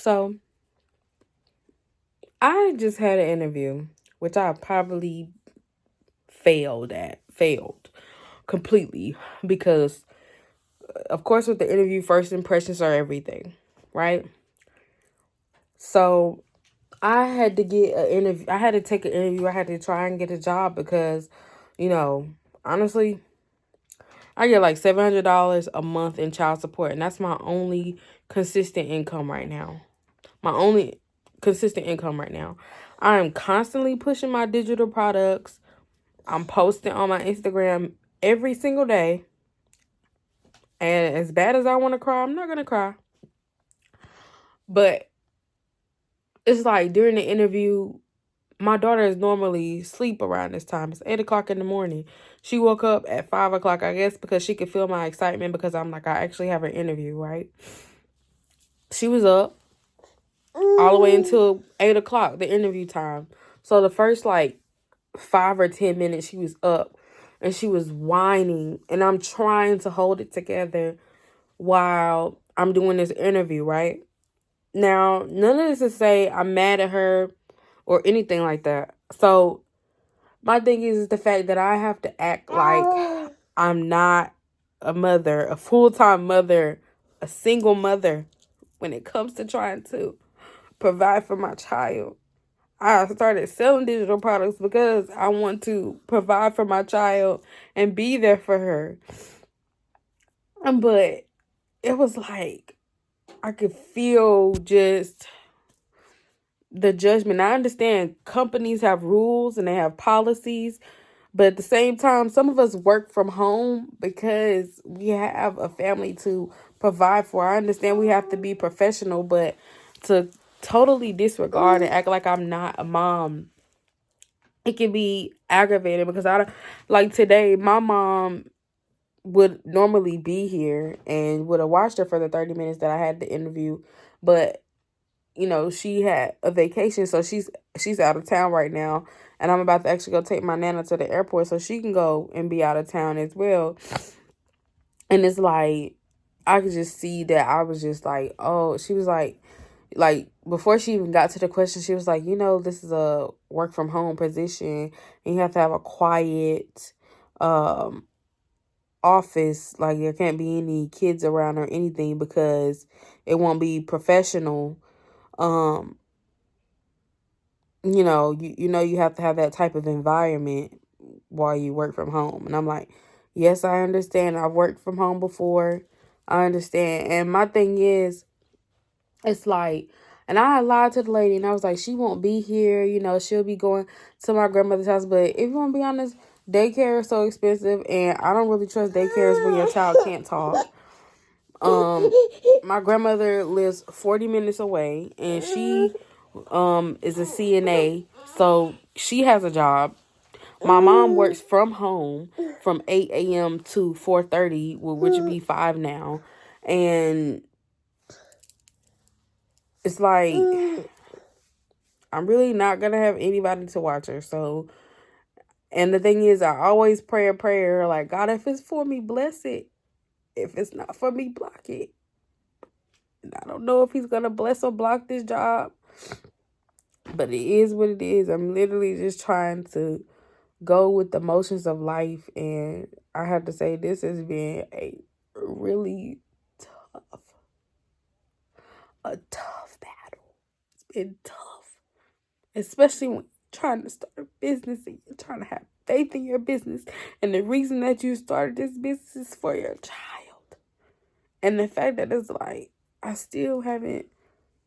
So I just had an interview, which I probably failed completely because, of course, with the interview, first impressions are everything, right? So I had to get an interview. I had to take an interview. I had to try and get a job because, honestly, I get like $700 a month in child support, and that's my only consistent income right now. My only consistent income right now. I am constantly pushing my digital products. I'm posting on my Instagram every single day. And as bad as I want to cry, I'm not going to cry. But it's like during the interview, my daughter is normally asleep around this time. It's 8 o'clock in the morning. She woke up at 5 o'clock, I guess, because she could feel my excitement because I'm like, I actually have an interview, right? She was up all the way until 8 o'clock, the interview time. So the first 5 or 10 minutes, she was up and she was whining. And I'm trying to hold it together while I'm doing this interview, right? Now, none of this to say I'm mad at her or anything like that. So my thing is the fact that I have to act like I'm not a mother, a full-time mother, a single mother when it comes to trying to provide for my child. I started selling digital products because I want to provide for my child and be there for her. But it was like I could feel just the judgment. I understand companies have rules and they have policies, but at the same time, some of us work from home because we have a family to provide for. I understand we have to be professional, but to totally disregard and act like I'm not a mom, it can be aggravating because like today, my mom would normally be here and would have watched her for the 30 minutes that I had the interview, but she had a vacation, so she's out of town right now, and I'm about to actually go take my nana to the airport so she can go and be out of town as well. And it's like I could just see that I was just like, oh, she was like before she even got to the question, she was like, this is a work from home position and you have to have a quiet office. Like there can't be any kids around or anything because it won't be professional. You have to have that type of environment while you work from home. And I'm like, yes, I understand. I've worked from home before. I understand. And my thing is, it's like, and I lied to the lady and I was like, she won't be here. She'll be going to my grandmother's house. But if you want to be honest, daycare is so expensive and I don't really trust daycares when your child can't talk. My grandmother lives 40 minutes away and she is a CNA, so she has a job. My mom works from home from 8 a.m. to 4:30, which would be 5 now. And it's like, I'm really not going to have anybody to watch her. So, and the thing is, I always pray a prayer like, God, if it's for me, bless it. If it's not for me, block it. And I don't know if he's going to bless or block this job. But it is what it is. I'm literally just trying to go with the motions of life. And I have to say, this has been a really tough battle. It's been tough. Especially when you're trying to start a business and you're trying to have faith in your business. And the reason that you started this business is for your child. And the fact that it's like, I still haven't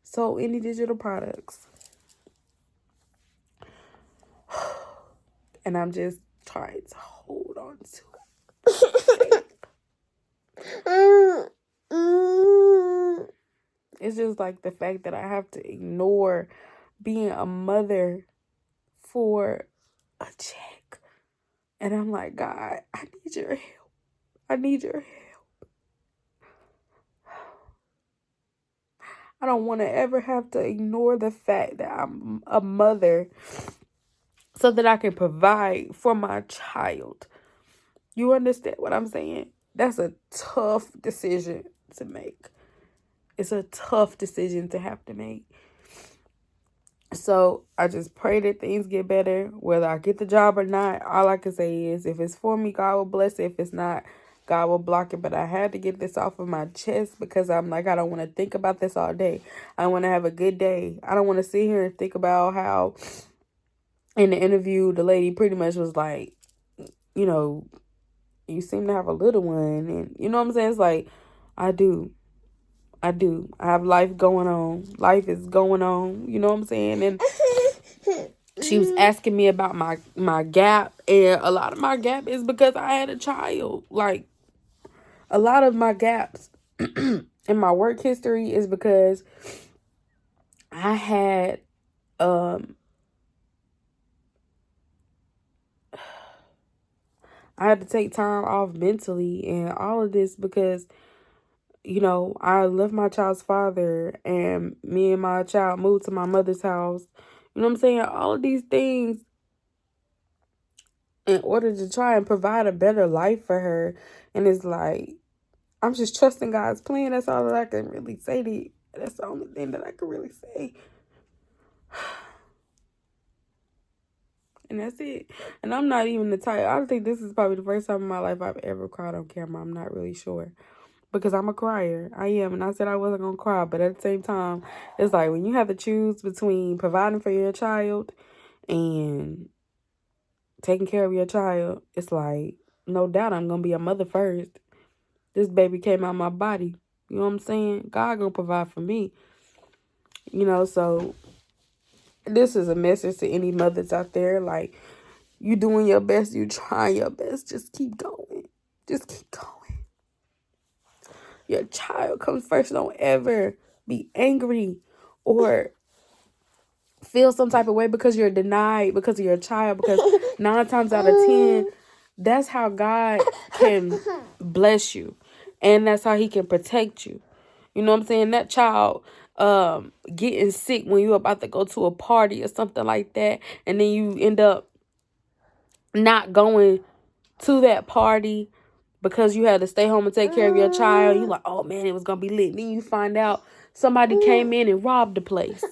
sold any digital products. And I'm just trying to hold on to it. It's just like the fact that I have to ignore being a mother for a check. And I'm like, God, I need your help. I need your help. I don't want to ever have to ignore the fact that I'm a mother so that I can provide for my child. You understand what I'm saying? That's a tough decision to make. It's a tough decision to have to make. So I just pray that things get better, whether I get the job or not. All I can say is, if it's for me, God will bless it. If it's not, God will block it. But I had to get this off of my chest because I'm like, I don't want to think about this all day. I want to have a good day. I don't want to sit here and think about how in the interview, the lady pretty much was like, you know, you seem to have a little one. And you know what I'm saying? It's like, I do. I have life going on. Life is going on. You know what I'm saying? And she was asking me about my gap. And a lot of my gap is because I had a child. Like, a lot of my gaps in my work history is because I had to take time off mentally and all of this because, you know, I left my child's father and me and my child moved to my mother's house. You know what I'm saying? All of these things in order to try and provide a better life for her. And it's like, I'm just trusting God's plan. That's all that I can really say to you. That's the only thing that I can really say. And that's it. And I'm not even the type. I think this is probably the first time in my life I've ever cried on camera. I'm not really sure. Because I'm a crier. I am. And I said I wasn't going to cry. But at the same time, it's like when you have to choose between providing for your child and taking care of your child, it's like, no doubt I'm going to be a mother first. This baby came out of my body. You know what I'm saying? God going to provide for me. You know, so this is a message to any mothers out there. Like, you doing your best. You trying your best. Just keep going. Just keep going. Your child comes first. Don't ever be angry or feel some type of way because you're denied because of your child. Because 9 times out of 10, that's how God can bless you. And that's how he can protect you. You know what I'm saying? That child getting sick when you're about to go to a party or something like that. And then you end up not going to that party because you had to stay home and take care of your child. You like, oh man, it was going to be lit. Then you find out somebody came in and robbed the place.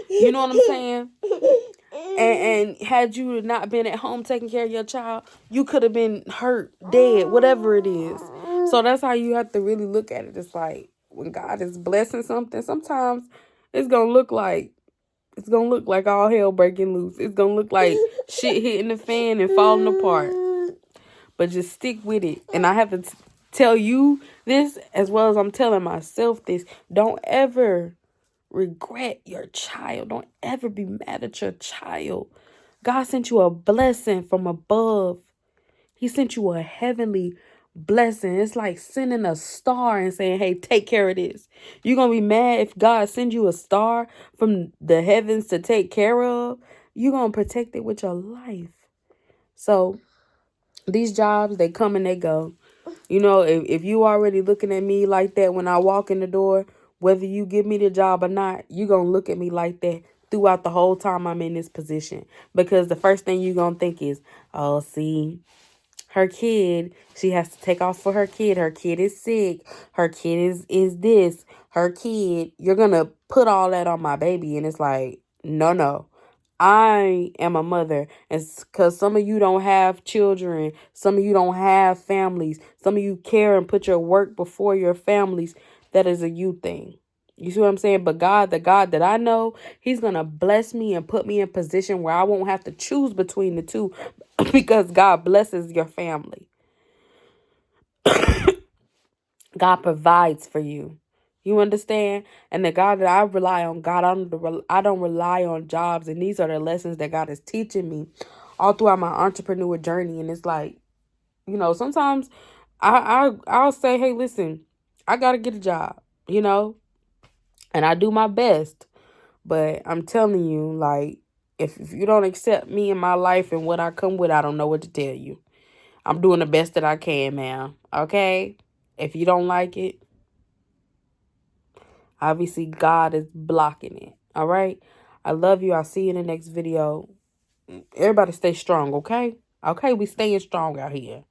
You know what I'm saying? And had you not been at home taking care of your child, you could have been hurt, dead, whatever it is. So that's how you have to really look at it. It's like when God is blessing something, sometimes it's going to look like all hell breaking loose. It's going to look like shit hitting the fan and falling apart. But just stick with it. And I have to tell you this as well as I'm telling myself this. Don't ever regret your child. Don't ever be mad at your child. God sent you a blessing from above. He sent you a heavenly blessing. It's like sending a star and saying, hey, take care of this. You're going to be mad if God sends you a star from the heavens to take care of. You're going to protect it with your life. So these jobs, they come and they go. You know, if you already looking at me like that when I walk in the door, whether you give me the job or not, you going to look at me like that throughout the whole time I'm in this position. Because the first thing you going to think is, oh, see, her kid, she has to take off for her kid. Her kid is sick. Her kid is this. Her kid, you're going to put all that on my baby. And it's like, no. I am a mother. And because some of you don't have children. Some of you don't have families. Some of you care and put your work before your families. That is a you thing. You see what I'm saying? But God, the God that I know, he's going to bless me and put me in position where I won't have to choose between the two because God blesses your family. God provides for you. You understand? And the God that I rely on, God, I don't rely on jobs. And these are the lessons that God is teaching me all throughout my entrepreneur journey. And it's like, you know, sometimes I'll say, hey, listen, I got to get a job, you know, and I do my best. But I'm telling you, like, if you don't accept me in my life and what I come with, I don't know what to tell you. I'm doing the best that I can, ma'am. Okay? If you don't like it, obviously God is blocking it. All right? I love you. I'll see you in the next video. Everybody stay strong, okay? Okay, we staying strong out here.